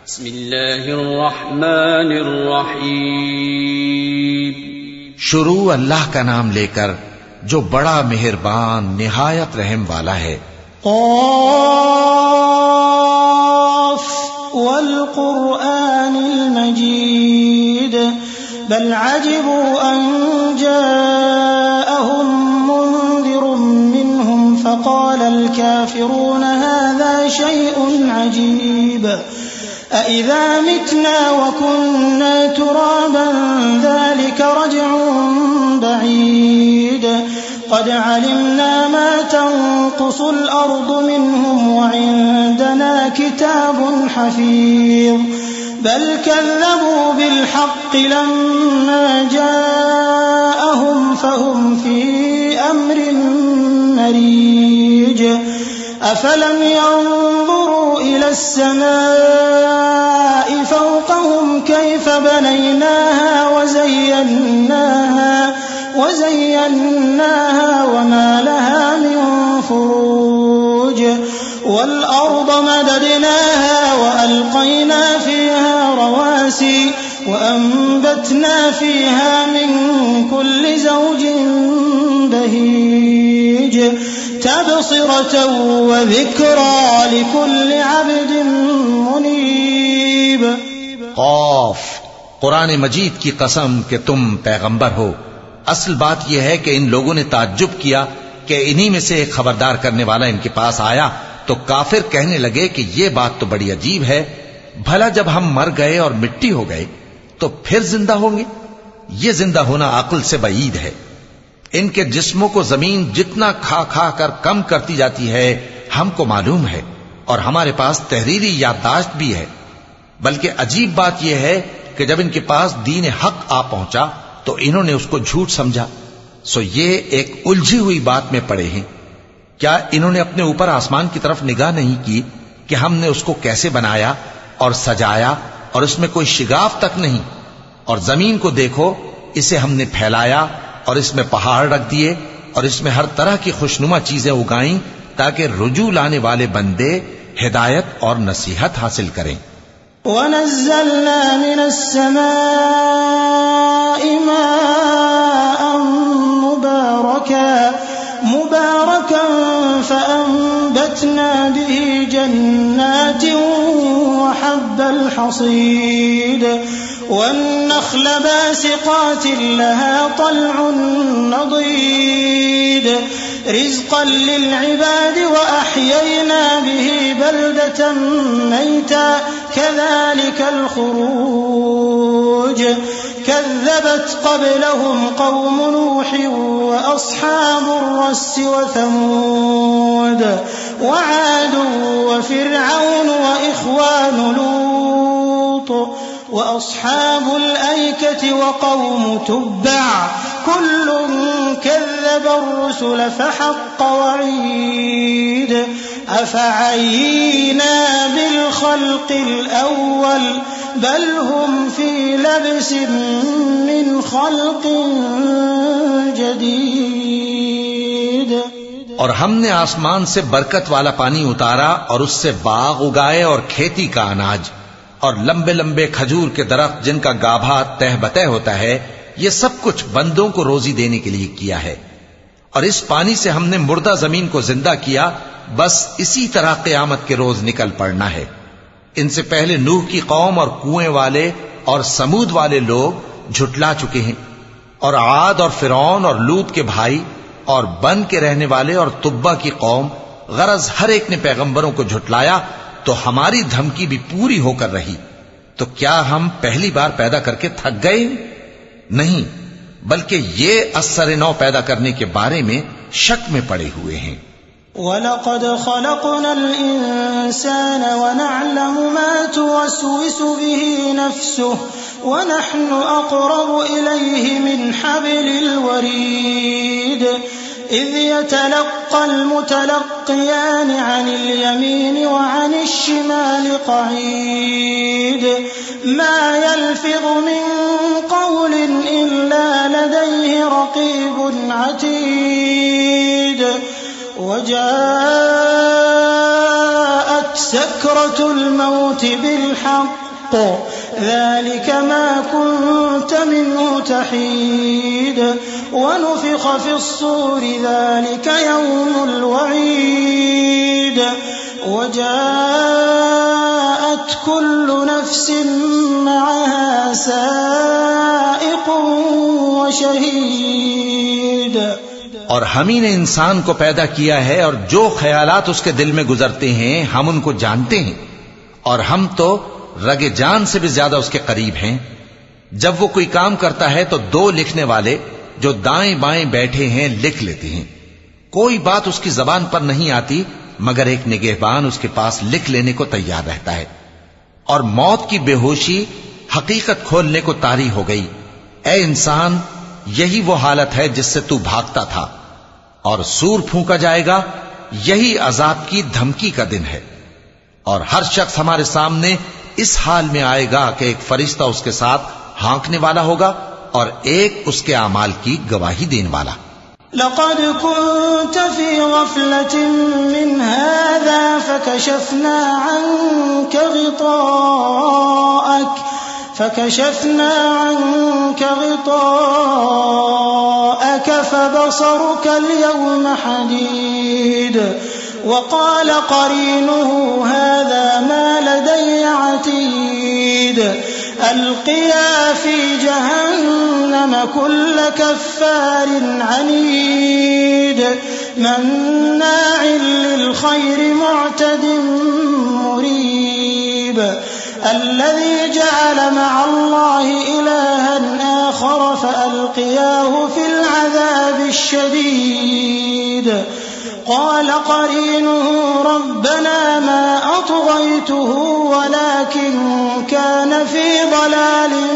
बिस्मिल्लाहिर्रहमानिर्रहीम। शुरू अल्लाह का नाम लेकर जो बड़ा मेहरबान निहायत रहम वाला है। क़ाफ़ वल क़ुरआनिल मजीद बल अजिबू अन जाअहुम मुन्ज़िरुम मिनहुम फ़क़ालल काफ़िरून हाज़ा शैउन अजीब अइज़ा मितना वकुन्ना तुराबन ज़ालिका रज्उन बईद क़द अलिमना मा तंक़ुसुल अर्दु मिनहुम वइंदना किताबुन हफ़ीज़ बल कज़्ज़बू बिलहक़्क़ि लम्मा जाअहुम फ़हुम फ़ी अम्रिन मरीज अफ़लम यंज़ुरू इलस समाइ फ़ौक़हुम कैफ़ बनयनाहा वज़य्यन्नाहा वमा लहा मिन फ़ुरूज वल्अर्द मददनाहा वअल्क़यना फ़ीहा रवासी वअंबतना फ़ीहा मिन कुल्लि ज़ौजिन बहीज तबसिरतन वज़िक्रा लिकुल्लि अब्दिन मुनीब। क़ाफ़, कुरान मजीद की कसम कि तुम पैगंबर हो। असल बात यह है कि इन लोगों ने ताज्जुब किया कि इन्हीं में से एक खबरदार करने वाला इनके पास आया तो काफिर कहने लगे कि ये बात तो बड़ी अजीब है, भला जब हम मर गए और मिट्टी हो गए तो फिर जिंदा होंगे? ये जिंदा होना अक्ल से बईद है। इनके जिस्मों को जमीन जितना खा खा कर कम करती जाती है हमको मालूम है, और हमारे पास तहरीरी याददाश्त भी है। बल्कि अजीब बात यह है कि जब इनके पास दीन हक आ पहुंचा तो इन्होंने उसको झूठ समझा। सो ये एक उलझी हुई बात में पड़े हैं। क्या इन्होंने अपने ऊपर आसमान की तरफ निगाह नहीं की कि हमने उसको कैसे बनाया और सजाया और उसमें कोई शिगाफ तक नहीं? और जमीन को देखो, इसे हमने फैलाया और इसमें पहाड़ रख दिए और इसमें हर तरह की खुशनुमा चीजें उगाई ताकि रुजू लाने वाले बंदे हिदायत और नसीहत हासिल करें। वनज़्ज़लना मिनस समाइ माअन मुबारकन फ़अंबतना बिही जन्नातिन वहब्बल हसीद वन्नख़्ल बासिक़ातिन लहा तल्उन नदीद रिज़्क़न लिलइबाद वअहयैना बिही बल्दतन मैता कज़ालिकल ख़ुरूज कज़्ज़बत क़ब्लहुम क़ौम नूह वअस्हाबुर रस्स वथमूद वआद वफ़िरऔन वइख़वान लूत वअस्हाबुल ऐकति वक़ौम तुब्बअ कुल्लुन कज़्ज़ब अर्रुसुल फ़हक़्क़ वഈद अफ़अयीना बिलख़ल्क़िल अव्वल बल हुम फ़ी लब्सिन मिन ख़ल्क़िन जदीद। और हमने आसमान से बरकत वाला पानी उतारा और उससे बाग उगाए और खेती का अनाज और लंबे लंबे खजूर के दरख्त जिनका गाभा तह बतह होता है। ये सब कुछ बंदों को रोजी देने के लिए किया है। और इस पानी से हमने मुर्दा जमीन को जिंदा किया। बस इसी तरह क़यामत के रोज निकल पड़ना है। इनसे पहले नूह की कौम और कुएं वाले और समूद वाले लोग झुटला चुके हैं, और आद और फिरौन और लूत के भाई और बन के रहने वाले और तुब्बा की कौम, गरज हर एक ने पैगंबरों को झुटलाया तो हमारी धमकी भी पूरी होकर रही। तो क्या हम पहली बार पैदा करके थक गए? नहीं, बल्कि ये असर नौ पैदा करने के बारे में शक में पड़े हुए हैं। वलक़द ख़लक़नल इंसान वनअलमु मा तुवस्विसु बिही नफ्सुहु वनहनु अक़रबु इलैहि मिन हब्लिल वरीद इज़ यतलक़्क़ल मुतलक़्क़ियानि अनिल यमीनि व अनिश शिमालि क़ईद मा यल्फ़िज़ु मिन क़ौलिन इल्ला लदैहि रक़ीबुन अतीद वजाअत सकरतुल मौत बिलहक़ ज़ालिक मा कुन्त मिन्हु तहीद वनुफ़िख़ फ़िस्सूरि ज़ालिक यौमुल वईद वजाअत कुल्लु नफ़्सिन मअहा साइक़ुन व शहीद। और हम ही ने इंसान को पैदा किया है और जो ख्यालात उसके दिल में गुजरते हैं हम उनको जानते हैं, और हम तो रगे जान से भी ज्यादा उसके करीब हैं। जब वो कोई काम करता है तो दो लिखने वाले जो दाएं बाएं बैठे हैं लिख लेते हैं। कोई बात उसकी जबान पर नहीं आती मगर एक निगहबान उसके पास लिख लेने को तैयार रहता है। और मौत की बेहोशी हकीकत खोलने को तारी हो गई। ए इंसान, यही वो हालत है जिससे तू भागता था, और सूर फूंका जाएगा, यही अजाब की धमकी का दिन है। और हर शख्स हमारे सामने इस हाल में आएगा कि एक फरिश्ता उसके साथ हाँकने वाला होगा और एक उसके अमाल की गवाही देने वाला। लक़द कुन्त फ़ी ग़फ़लतिन मिन हाज़ा फ़कशफ़ना अन्क ग़िताअक फ़बसरुक अल-यौम हदीद वक़ाल क़रीनुहु हाज़ा मा लदय्य अतीद अल्क़िया फ़ी जहन्नम कुल्ल कफ़्फ़ारिन अनीद मन्नाइल लिल-ख़ैरि मुअतदिन मुरीब अल्लज़ी जअल मअल्लाहि इलाहन आख़र फ़अल्क़ियाहु फ़िल अज़ाबिश्शदीद क़ाल क़रीनुहु रब्बना मा अत्ग़य्तुहु वलाकिन कान फ़ी ضलालिन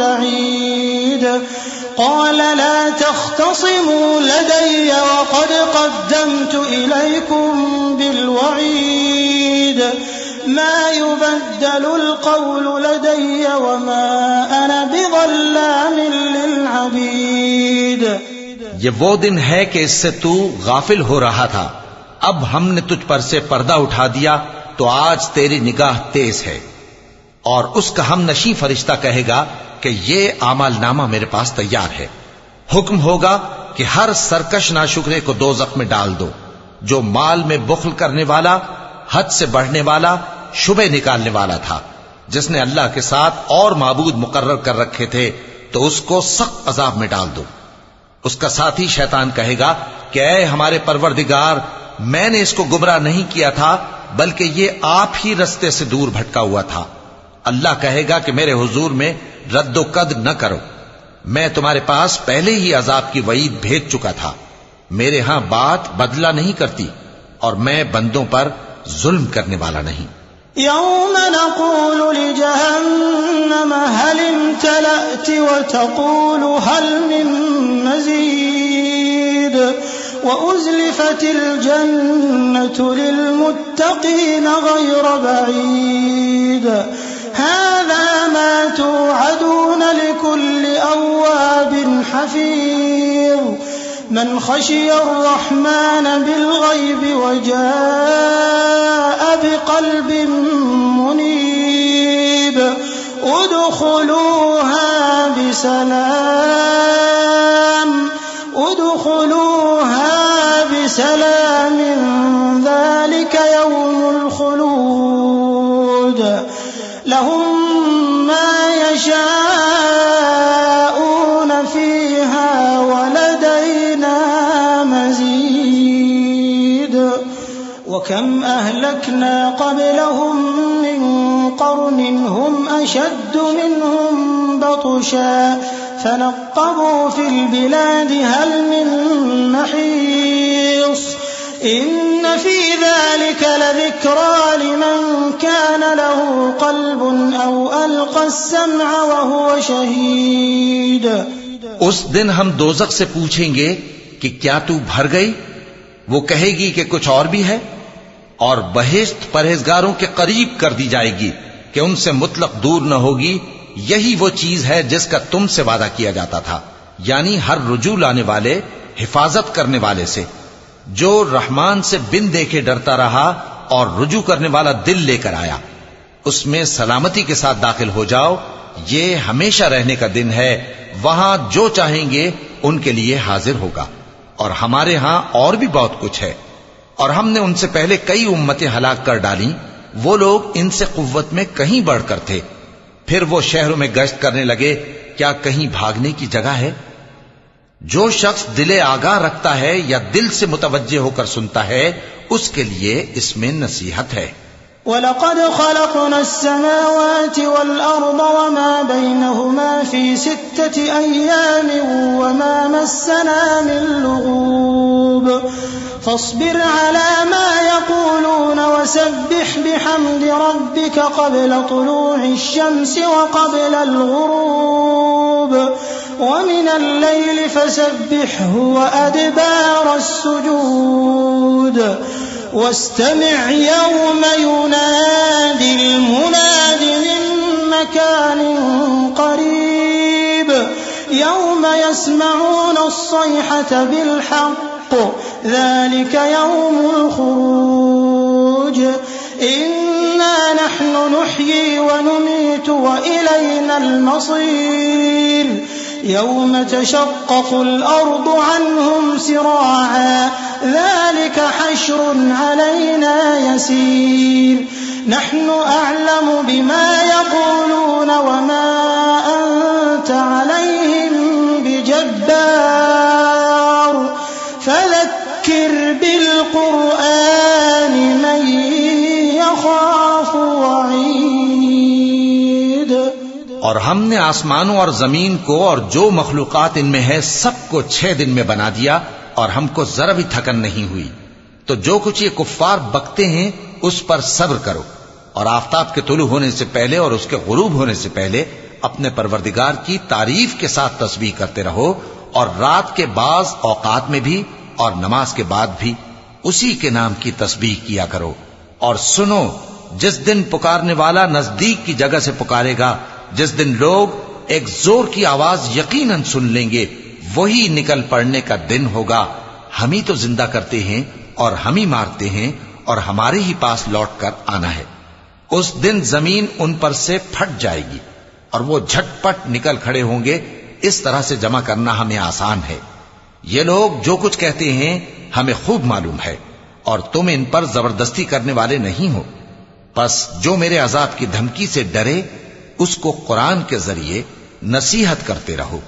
बईद क़ाल ला तख़्तसिमू लदय्य वक़द क़द्दमतु इलैकुम बिलवईद मा युबद्दलुल क़ौलु लदय्य वमा अना बिज़ल्लामिन लिलअबीद। ये वो दिन है कि इससे तू गाफिल हो रहा था, अब हमने तुझ पर से पर्दा उठा दिया तो आज तेरी निगाह तेज है। और उसका हम नशी फरिश्ता कहेगा कि ये आमालनामा मेरे पास तैयार है। हुक्म होगा कि हर सरकश नाशुक्रे को दोज़ख में डाल दो, जो माल में बुख्ल करने वाला, हद से बढ़ने वाला, शुबे निकालने वाला था, जिसने अल्लाह के साथ और माबूद मुकर्रर कर रखे थे, तो उसको सख्त अजाब में डाल दो। उसका साथी शैतान कहेगा कि ऐ हमारे परवरदिगार, मैंने इसको गुमराह नहीं किया था, बल्कि ये आप ही रस्ते से दूर भटका हुआ था। अल्लाह कहेगा कि मेरे हुजूर में रद्दो कद न करो, मैं तुम्हारे पास पहले ही अजाब की वईद भेज चुका था। मेरे यहां बात बदला नहीं करती और मैं बंदों पर जुल्म करने वाला नहीं। यौम नक़ूलु लिजहन्नम हल इम्तलअति व तक़ूलु हल मिन मज़ीद व उज़्लिफ़तिल जन्नतु लिलमुत्तक़ीन ग़ैर बईद हाज़ा मा तुअदून लिकुल्लि अव्वाबिन हफ़ीज़ मन ख़शियर रहमान बिलग़ैब वजाअ बिक़ल्बिन मुनीब उदख़ुलूहा बिसलामिन ज़ालिक यौमुल ख़ुलूद लहुम मा यशाऊन फ़ीहा वलदैना मज़ीद वकम अहलकना क़ब्लहुम मिन क़र्निन हुम अशद्दु मिनहुम बतशा फनक़्क़बू फ़िल बिलादि हल मिन महीस इन्न फ़ी ज़ालिक लज़िक्रा लिमन कान लहु क़ल्बुन औ अलक़ा अस्समअ व हुव शहीद। उस दिन हम दोज़ख से पूछेंगे कि क्या तू भर गई? वो कहेगी कि कुछ और भी है। और बहिश्त परहेजगारों के करीब कर दी जाएगी कि उनसे मुतलक दूर न होगी। यही वो चीज है जिसका तुमसे वादा किया जाता था, यानी हर रुजू लाने वाले, हिफाजत करने वाले से। जो रहमान से बिन देखे डरता रहा और रुजू करने वाला दिल लेकर आया, उसमें सलामती के साथ दाखिल हो जाओ। ये हमेशा रहने का दिन है, वहां जो चाहेंगे उनके लिए हाजिर होगा। और हमारे यहां और भी बहुत कुछ है। और हमने उनसे पहले कई उम्मतें हलाक कर डाली, वो लोग इनसे कुव्वत में कहीं बढ़कर थे। फिर वो शहरों में गश्त करने लगे, क्या कहीं भागने की जगह है? जो शख्स दिले आगाह रखता है या दिल से मुतवज्जे होकर सुनता है, उसके लिए इसमें नसीहत है। वलक़द ख़लक़ना अस्समावाति वल अर्द वमा बैनहुमा फ़ी सित्तति अय्यामिन वमा मस्सना मिन लुग़ूब फ़स्बिर अला मा यक़ूलून वसब्बिह बिहम्दि रब्बिका क़ब्ला तुलूഇ श्शम्सि व क़ब्लल ग़ुरूब वमिनल लैलि फ़सब्बिहहु व अदबारस सुजूद वस्तमिअ यौम युनादिल मुनादि मिन मकानिन क़रीब यौम यस्मऊन अस्सयहत बिलहक़्क़ ज़ालिक यौमुल ख़ुरूज इन्ना नहनु नुह्यी व नुमीतु व इलैनल मसीर यौम तशक़्क़क़ुल अर्दु अन्हुम सिराअ ज़ालिक हश्रुन अलैना यसीर नहनु अअलमु बिमा यक़ूलून वमा अंत अलैहिम बिजब्बार फज़क्किर बिलक़ुरआनि मन यख़ाफ़ु वईद। और हमने आसमानों और जमीन को और जो मखलूकात इनमें है सबको 6 दिन में बना दिया, और हमको जरा भी थकन नहीं हुई। तो जो कुछ ये कुफ्फार बकते हैं उस पर सब्र करो, और आफताब के तुलू होने से पहले और उसके गुरूब होने से पहले अपने परवरदिगार की तारीफ के साथ तस्बीह करते रहो, और रात के बाज औकात में भी और नमाज के बाद भी उसी के नाम की तस्बीह किया करो। और सुनो, जिस दिन पुकारने वाला नजदीक की जगह से पुकारेगा, जिस दिन लोग एक जोर की आवाज यकीनन सुन लेंगे, वही निकल पड़ने का दिन होगा। हम ही तो जिंदा करते हैं और हम ही मारते हैं, और हमारे ही पास लौट कर आना है। उस दिन जमीन उन पर से फट जाएगी और वो झटपट निकल खड़े होंगे। इस तरह से जमा करना हमें आसान है। ये लोग जो कुछ कहते हैं हमें खूब मालूम है, और तुम इन पर जबरदस्ती करने वाले नहीं हो। बस जो मेरे अजाब की धमकी से डरे, उसको कुरान के जरिए नसीहत करते रहो।